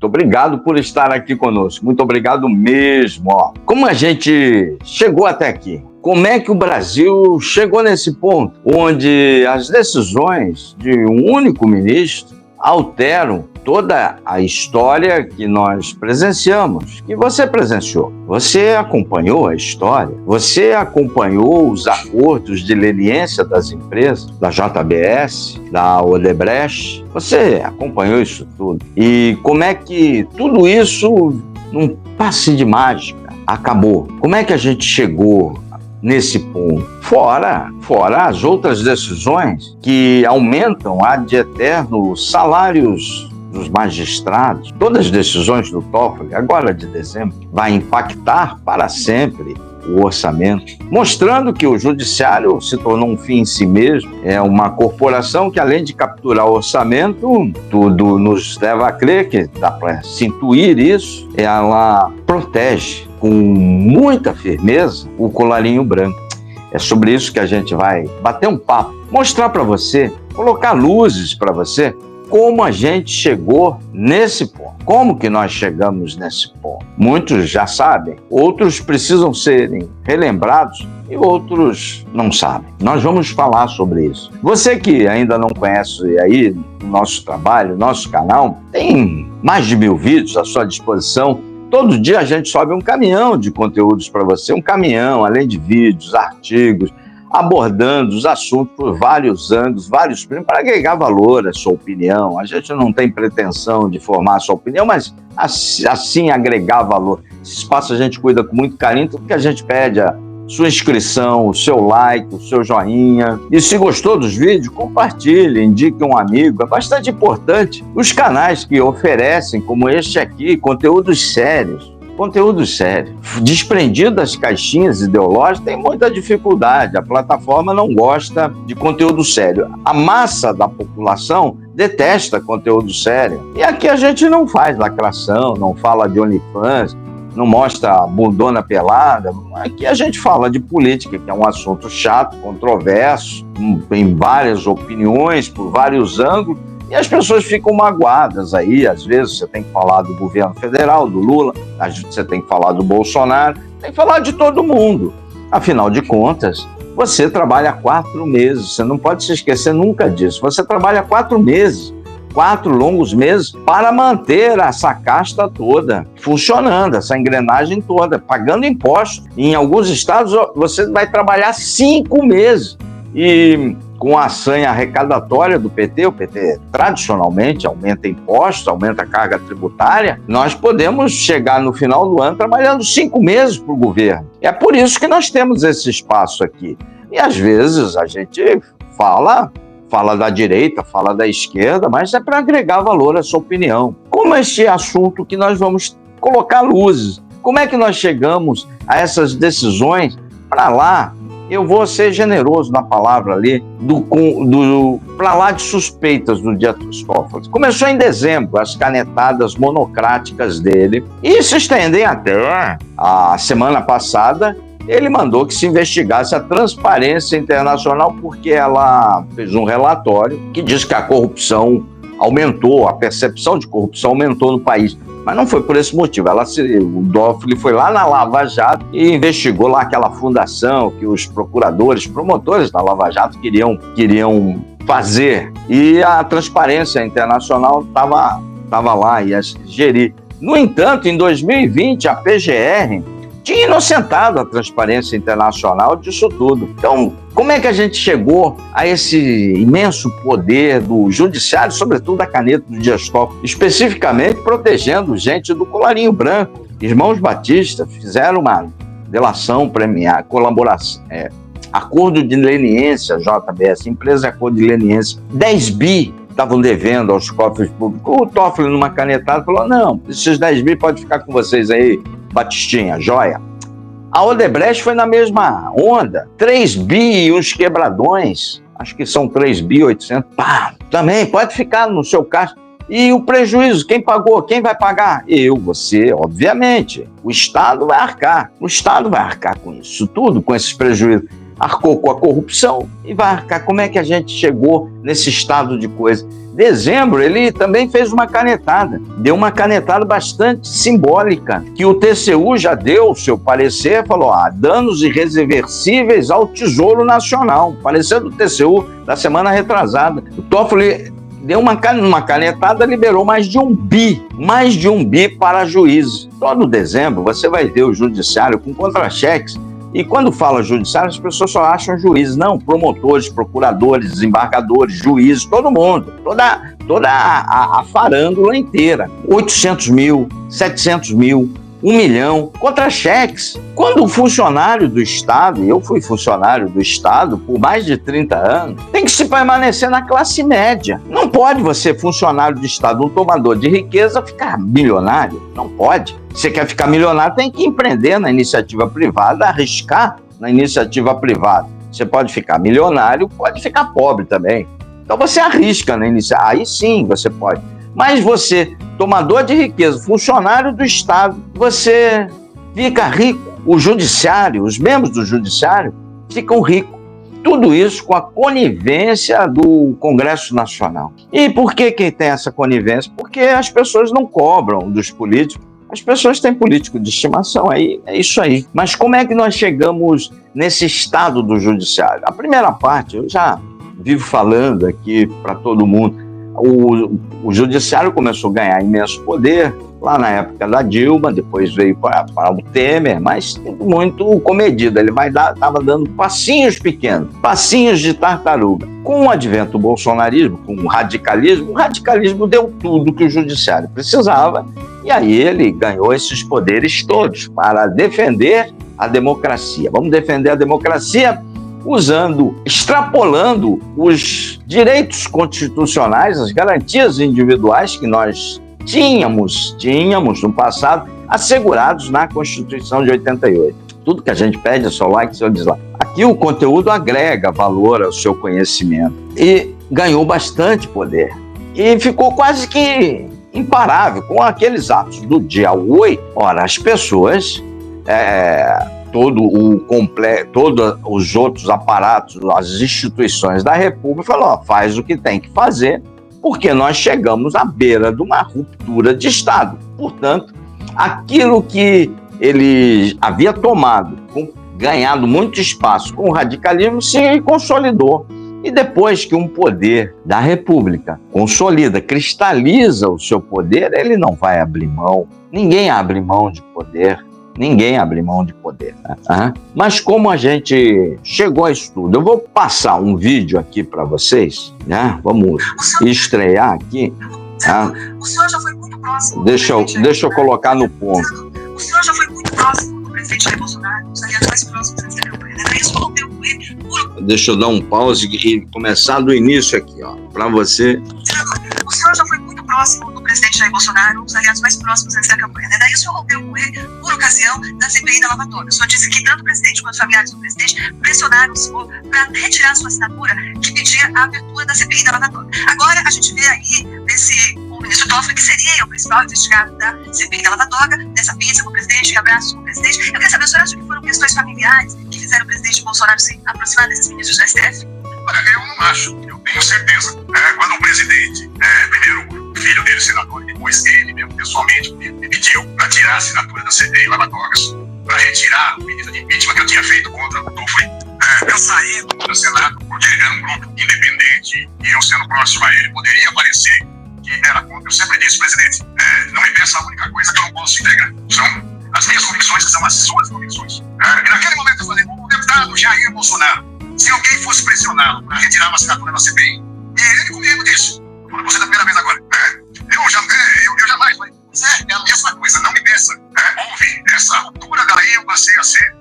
Muito obrigado por estar aqui conosco. Muito obrigado mesmo. Como a gente chegou até aqui? Como é que o Brasil chegou nesse ponto, onde as decisões de um único ministro alteram toda a história que nós presenciamos, que você presenciou. Você acompanhou a história, você acompanhou os acordos de leniência das empresas, da JBS, da Odebrecht, você acompanhou isso tudo. E como é que tudo isso, num passe de mágica, acabou? Como é que a gente chegou nesse ponto? Fora as outras decisões que aumentam ad eterno salários dos magistrados. Todas as decisões do Toffoli, agora de dezembro, vai impactar para sempre o orçamento, mostrando que o judiciário se tornou um fim em si mesmo. É uma corporação que, além de capturar o orçamento, tudo nos leva a crer que dá para se intuir isso, ela protege com muita firmeza o colarinho branco. É sobre isso que a gente vai bater um papo, mostrar para você, colocar luzes para você, como a gente chegou nesse ponto. Como que nós chegamos nesse ponto? Muitos já sabem, outros precisam serem relembrados e outros não sabem. Nós vamos falar sobre isso. Você que ainda não conhece aí o nosso trabalho, nosso canal, tem mais de 1000 vídeos à sua disposição. Todo dia a gente sobe um caminhão de conteúdos para você, um caminhão, além de vídeos, artigos, abordando os assuntos por vários ângulos, vários prêmios, para agregar valor à sua opinião. A gente não tem pretensão de formar a sua opinião, mas assim agregar valor. Esse espaço a gente cuida com muito carinho, tudo que a gente pede a sua inscrição, o seu like, o seu joinha. E se gostou dos vídeos, compartilhe, indique um amigo. É bastante importante. Os canais que oferecem, como este aqui, conteúdos sérios, desprendido das caixinhas ideológicas, tem muita dificuldade. A plataforma não gosta de conteúdo sério. A massa da população detesta conteúdo sério. E aqui a gente não faz lacração, não fala de OnlyFans, não mostra a bundona pelada. Aqui a gente fala de política, que é um assunto chato, controverso, tem várias opiniões por vários ângulos, e as pessoas ficam magoadas aí. Às vezes você tem que falar do governo federal, do Lula, às vezes você tem que falar do Bolsonaro, tem que falar de todo mundo. Afinal de contas, você trabalha 4 meses, você não pode se esquecer nunca disso. Você trabalha 4 meses, 4 longos meses, para manter essa casta toda funcionando, essa engrenagem toda, pagando impostos. Em alguns estados você vai trabalhar 5 meses. E com a sanha arrecadatória do PT, o PT tradicionalmente aumenta impostos, aumenta a carga tributária, nós podemos chegar no final do ano trabalhando 5 meses para o governo. É por isso que nós temos esse espaço aqui. E às vezes a gente fala da direita, fala da esquerda, mas é para agregar valor à sua opinião. Como este assunto que nós vamos colocar luzes, como é que nós chegamos a essas decisões para lá? Eu vou ser generoso na palavra ali, para lá de suspeitas do Dias Toffoli. Começou em dezembro, as canetadas monocráticas dele, e se estendem até a semana passada. Ele mandou que se investigasse a Transparência Internacional, porque ela fez um relatório que diz que a corrupção aumentou, a percepção de corrupção aumentou no país. Mas não foi por esse motivo. O Toffoli foi lá na Lava Jato e investigou lá aquela fundação que os procuradores, promotores da Lava Jato queriam fazer. E a Transparência Internacional estava lá e ia gerir. No entanto, em 2020, a PGR tinha inocentado a Transparência Internacional disso tudo. Então, como é que a gente chegou a esse imenso poder do judiciário, sobretudo da caneta do Dias Toffoli, especificamente protegendo gente do colarinho branco? Irmãos Batista fizeram uma delação premiada, colaboração, acordo de leniência, JBS, empresa de acordo de leniência, 10 bi estavam devendo aos cofres públicos. O Toffoli, numa canetada, falou: não, esses 10 bi pode ficar com vocês aí, Batistinha, joia. A Odebrecht foi na mesma onda, 3 bi e uns quebradões, acho que são 3 bi 800, também pode ficar no seu caixa. E o prejuízo, quem pagou? Quem vai pagar? Eu, você, obviamente. O Estado vai arcar. O Estado vai arcar com isso tudo, com esses prejuízos. Arcou com a corrupção e vai arcar. Como é que a gente chegou nesse estado de coisa? dezembro, ele também fez uma canetada, deu uma canetada bastante simbólica, que o TCU já deu o seu parecer, falou, danos irreversíveis ao Tesouro Nacional, parecer do TCU da semana retrasada. O Toffoli deu uma canetada, liberou mais de um bi para juízes. Todo dezembro você vai ver o judiciário com contra-cheques. E quando fala judiciário, as pessoas só acham juízes. Não, promotores, procuradores, desembargadores, juízes, todo mundo. Toda a farândula inteira. 800 mil, 700 mil, 1 milhão, contra-cheques. Quando o funcionário do Estado, eu fui funcionário do Estado por mais de 30 anos, tem que se permanecer na classe média. Não pode você, funcionário do Estado, um tomador de riqueza, ficar milionário. Não pode. Você quer ficar milionário, tem que empreender na iniciativa privada, arriscar na iniciativa privada. Você pode ficar milionário, pode ficar pobre também. Então você arrisca na iniciativa. Aí sim você pode. Mas você, tomador de riqueza, funcionário do Estado, você fica rico. O judiciário, os membros do judiciário ficam ricos. Tudo isso com a conivência do Congresso Nacional. E por que tem essa conivência? Porque as pessoas não cobram dos políticos. As pessoas têm político de estimação, aí é isso aí. Mas como é que nós chegamos nesse estado do judiciário? A primeira parte, eu já vivo falando aqui para todo mundo, o judiciário começou a ganhar imenso poder lá na época da Dilma, depois veio para o Temer, mas muito comedido. Ele estava dando passinhos pequenos, passinhos de tartaruga. Com o advento do bolsonarismo, com o radicalismo deu tudo que o judiciário precisava, e aí ele ganhou esses poderes todos para defender a democracia. Vamos defender a democracia extrapolando os direitos constitucionais, as garantias individuais que nós tínhamos no passado, assegurados na Constituição de 88. Tudo que a gente pede é seu like, seu dislike. Aqui o conteúdo agrega valor ao seu conhecimento e ganhou bastante poder. E ficou quase que imparável com aqueles atos do dia 8. Ora, as pessoas, todos os outros aparatos, as instituições da República falaram, faz o que tem que fazer, porque nós chegamos à beira de uma ruptura de Estado. Portanto, aquilo que ele havia ganhado muito espaço com o radicalismo, se consolidou. E depois que um poder da República consolida, cristaliza o seu poder, ele não vai abrir mão. Ninguém abre mão de poder. Né? Mas como a gente chegou a isso tudo, eu vou passar um vídeo aqui para vocês, né? Vamos estrear aqui. O senhor já foi muito próximo. Deixa eu colocar no ponto. O senhor já foi muito próximo do presidente Jair Bolsonaro, os aliados mais próximos antes da campanha. Era isso que rompeu com ele. Deixa eu dar um pause e começar do início aqui, para você. O senhor já foi muito próximo do presidente Jair Bolsonaro, os aliados mais próximos antes da campanha. Daí o senhor rompeu com ele por ocasião da CPI da Lava Toga. O senhor disse que tanto o presidente quanto os familiares do presidente pressionaram o senhor para retirar sua assinatura que pedia a abertura da CPI da Lava Toga. Agora a gente vê aí o ministro Toffoli, que seria o principal investigado da CPI da Lava Toga, dessa pizza com o presidente, abraços com o presidente. Eu queria saber, o senhor acha que foram questões familiares que fizeram o presidente Bolsonaro se aproximar desses ministros da STF? Olha, eu não acho, eu tenho certeza. Quando um presidente, primeiro o filho dele, senador, e depois ele mesmo pessoalmente, me pediu para tirar a assinatura da CPI Lava Togas, para retirar o pedido de impeachment que eu tinha feito contra o Toffoli, eu saí do Senado porque era um grupo independente e eu, sendo próximo a ele, poderia parecer que era contra. Eu sempre disse, presidente, não me peça a única coisa que eu não posso integrar. São as minhas convicções, que são as suas convicções. E naquele momento eu falei, o deputado Jair Bolsonaro, se alguém fosse pressioná-lo para retirar uma assinatura da CPI, e ele comigo disse, por você da primeira vez agora, eu jamais falei, é a mesma coisa, não me peça. Houve essa ruptura, daí eu passei a ser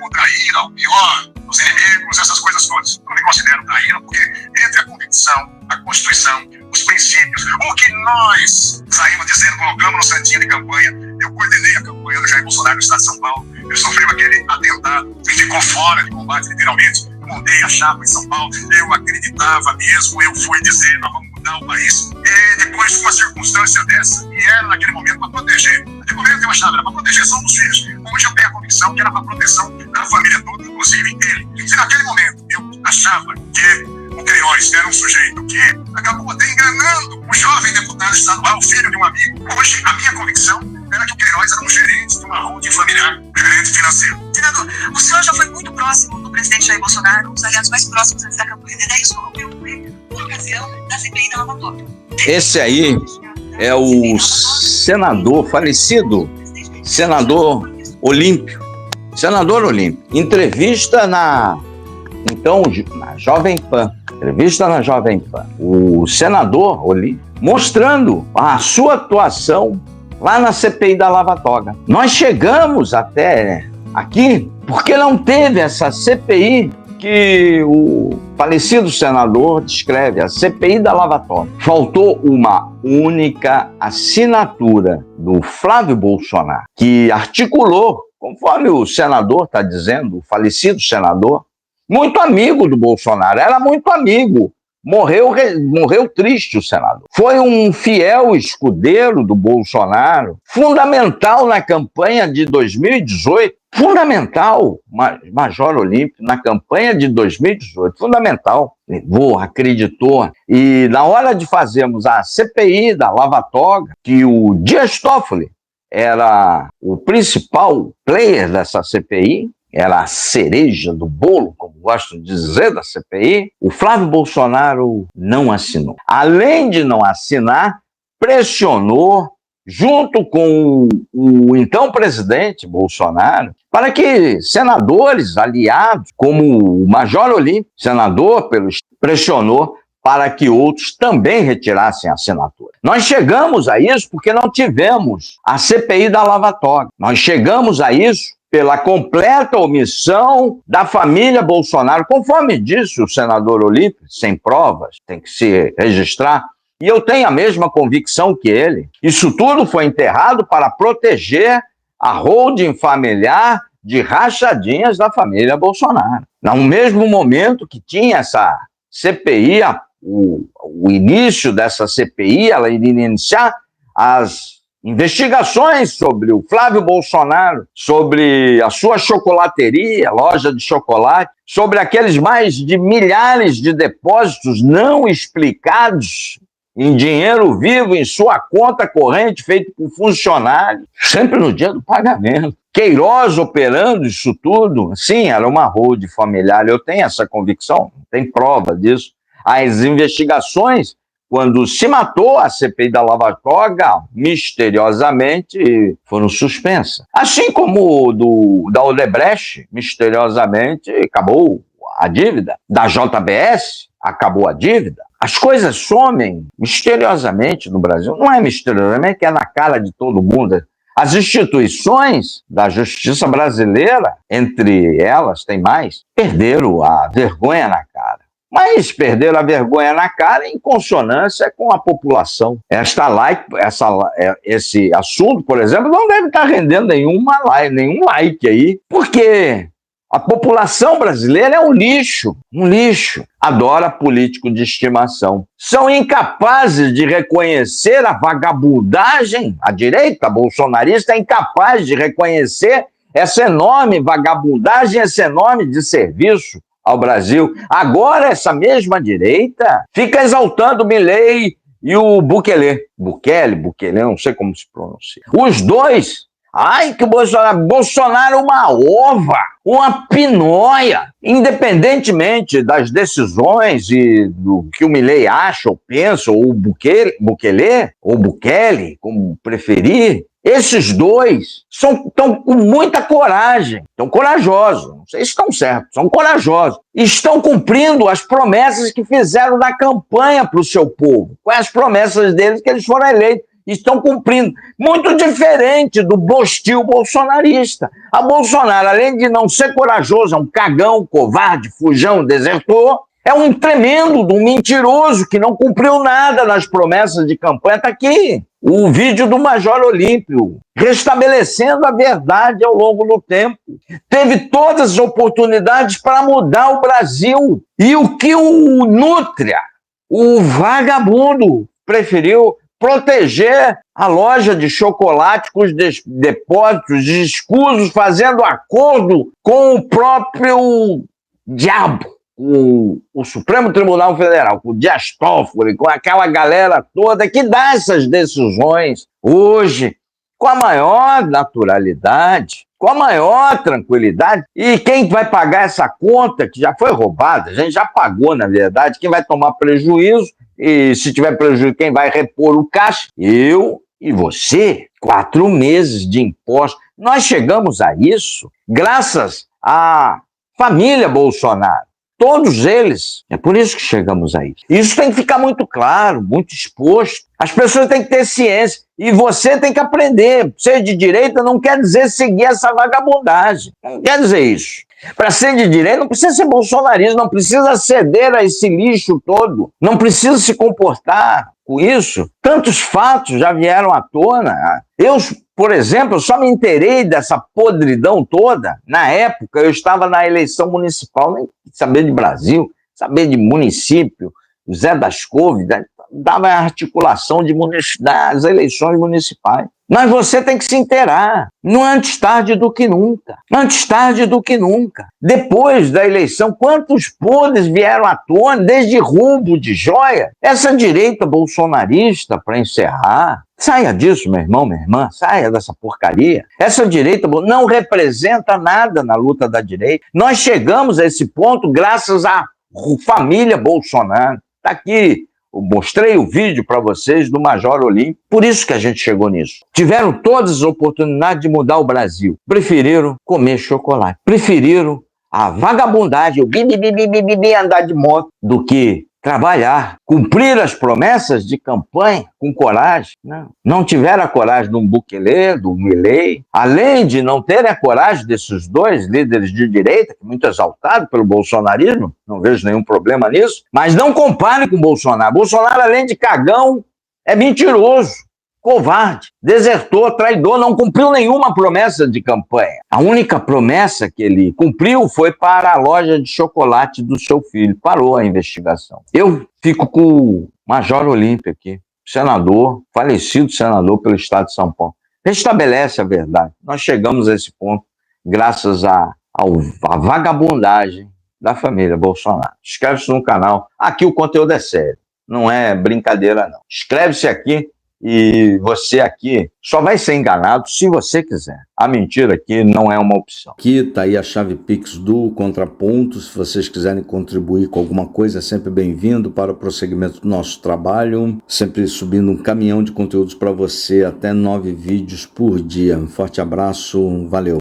o traíra, o pior, os inimigos, essas coisas todas. Eu me considero traíra porque entre a convicção, a Constituição, os princípios, o que nós saímos dizendo, colocamos no santinho de campanha, eu coordenei a campanha do Jair Bolsonaro no estado de São Paulo, ele sofreu aquele atentado e ficou fora de combate, literalmente. Eu montei a chapa em São Paulo, eu acreditava mesmo, eu fui dizer, nós vamos mudar o país. E depois de uma circunstância dessa, e era naquele momento para proteger, naquele momento eu achava, era para proteção dos filhos. Hoje eu tenho a convicção que era para proteção da família toda, inclusive ele. Se naquele momento eu achava que O Queiroz era um sujeito que acabou até enganando o jovem deputado estadual, o filho de um amigo. Hoje, a minha convicção era que o Queiroz era um gerente de uma holding familiar, gerente financeiro. Senador, o senhor já foi muito próximo do presidente Jair Bolsonaro, um dos aliados mais próximos antes da campanha. E daí o senhor rompeu com ele por ocasião da CPI da Lava Toga. Esse aí é o senador falecido, senador Olímpio. Senador Olímpio. Entrevista na Jovem Pan. Entrevista na Jovem Pan. O senador Olímpio mostrando a sua atuação lá na CPI da Lava Toga. Nós chegamos até aqui porque não teve essa CPI que o falecido senador descreve, a CPI da Lava Toga. Faltou uma única assinatura do Flávio Bolsonaro, que articulou, conforme o senador está dizendo, o falecido senador, muito amigo do Bolsonaro, era muito amigo. Morreu triste o senador. Foi um fiel escudeiro do Bolsonaro, fundamental na campanha de 2018, fundamental, Major Olímpio, na campanha de 2018, fundamental. Levou, acreditou. E na hora de fazermos a CPI da Lava Toga, que o Dias Toffoli era o principal player dessa CPI, era a cereja do bolo, como gostam de dizer, da CPI, o Flávio Bolsonaro não assinou. Além de não assinar, pressionou, junto com o então presidente Bolsonaro, para que senadores aliados, como o Major Olímpio, senador, pressionou para que outros também retirassem a assinatura. Nós chegamos a isso porque não tivemos a CPI da Lava Toga. Nós chegamos a isso pela completa omissão da família Bolsonaro, conforme disse o senador Olímpio, sem provas, tem que se registrar, e eu tenho a mesma convicção que ele. Isso tudo foi enterrado para proteger a holding familiar de rachadinhas da família Bolsonaro. No mesmo momento que tinha essa CPI, o início dessa CPI, ela iria iniciar as investigações sobre o Flávio Bolsonaro, sobre a sua chocolateria, loja de chocolate, sobre aqueles mais de milhares de depósitos não explicados em dinheiro vivo em sua conta corrente, feito por funcionários, sempre no dia do pagamento. Queiroz operando isso tudo, sim, era uma holding familiar, eu tenho essa convicção, não tem prova disso. As investigações, quando se matou a CPI da Lava Toga, misteriosamente foram suspensas. Assim como da Odebrecht, misteriosamente acabou a dívida. Da JBS, acabou a dívida. As coisas somem misteriosamente no Brasil. Não é misteriosamente, é na cara de todo mundo. As instituições da justiça brasileira, entre elas, tem mais, perderam a vergonha na cara. Mas perderam a vergonha na cara em consonância com a população. Esse assunto, por exemplo, não deve estar rendendo nenhum like aí, porque a população brasileira é um lixo, adora político de estimação. São incapazes de reconhecer a vagabundagem, a direita bolsonarista é incapaz de reconhecer essa enorme vagabundagem, esse enorme desserviço ao Brasil. Agora essa mesma direita fica exaltando o Milei e o Bukele, não sei como se pronuncia. Os dois, que Bolsonaro é uma ova, uma pinóia, independentemente das decisões e do que o Milei acha ou pensa, ou o Bukele, como preferir. Esses dois estão com muita coragem, estão corajosos, não sei se estão certos, são corajosos. Estão cumprindo as promessas que fizeram na campanha para o seu povo. Quais as promessas deles que eles foram eleitos? Estão cumprindo. Muito diferente do bostil bolsonarista. A Bolsonaro, além de não ser corajoso, é um cagão, covarde, fujão, desertor, é um tremendo, um mentiroso que não cumpriu nada nas promessas de campanha. Está aqui o vídeo do Major Olímpio, restabelecendo a verdade ao longo do tempo. Teve todas as oportunidades para mudar o Brasil. E o que o Nutria, o vagabundo, preferiu proteger a loja de chocolate com os depósitos escusos, fazendo acordo com o próprio diabo, com o Supremo Tribunal Federal, com o Dias Toffoli, com aquela galera toda que dá essas decisões hoje com a maior naturalidade, com a maior tranquilidade. E quem vai pagar essa conta que já foi roubada, a gente já pagou, na verdade, quem vai tomar prejuízo, e se tiver prejuízo, quem vai repor o caixa? Eu e você. 4 meses de imposto. Nós chegamos a isso graças à família Bolsonaro. Todos eles. É por isso que chegamos a isso. Isso tem que ficar muito claro, muito exposto. As pessoas têm que ter ciência. E você tem que aprender. Ser de direita não quer dizer seguir essa vagabundagem. Não quer dizer isso. Para ser de direita não precisa ser bolsonarista, não precisa ceder a esse lixo todo, não precisa se comportar com isso. Tantos fatos já vieram à tona. Eu, por exemplo, só me inteirei dessa podridão toda. Na época, eu estava na eleição municipal, nem saber de Brasil, saber de município, Zé das Couves, dava a articulação das eleições municipais. Mas você tem que se inteirar. Não antes tarde do que nunca. Antes tarde do que nunca. Depois da eleição, quantos podres vieram à tona, desde roubo de joia? Essa direita bolsonarista, para encerrar, saia disso, meu irmão, minha irmã, saia dessa porcaria. Essa direita não representa nada na luta da direita. Nós chegamos a esse ponto graças à família Bolsonaro. Está aqui. Eu mostrei o vídeo para vocês do Major Olímpio, por isso que a gente chegou nisso. Tiveram todas as oportunidades de mudar o Brasil. Preferiram comer chocolate. Preferiram a vagabundagem, o andar de moto, do que trabalhar, cumprir as promessas de campanha com coragem. Não tiveram a coragem do Bukele, do Milei, além de não terem a coragem desses dois líderes de direita, que muito exaltados pelo bolsonarismo, não vejo nenhum problema nisso, mas não compare com o Bolsonaro. Bolsonaro, além de cagão, é mentiroso, covarde, desertor, traidor, não cumpriu nenhuma promessa de campanha. A única promessa que ele cumpriu foi para a loja de chocolate do seu filho. Parou a investigação. Eu fico com o Major Olímpio aqui, senador, falecido senador pelo estado de São Paulo. Restabelece a verdade. Nós chegamos a esse ponto graças à vagabundagem da família Bolsonaro. Inscreve-se no canal. Aqui o conteúdo é sério. Não é brincadeira, não. Inscreve-se aqui. E você aqui só vai ser enganado se você quiser. A mentira aqui não é uma opção. Aqui está aí a chave Pix do Contraponto. Se vocês quiserem contribuir com alguma coisa, é sempre bem-vindo para o prosseguimento do nosso trabalho. Sempre subindo um caminhão de conteúdos para você, até 9 vídeos por dia. Um forte abraço, valeu!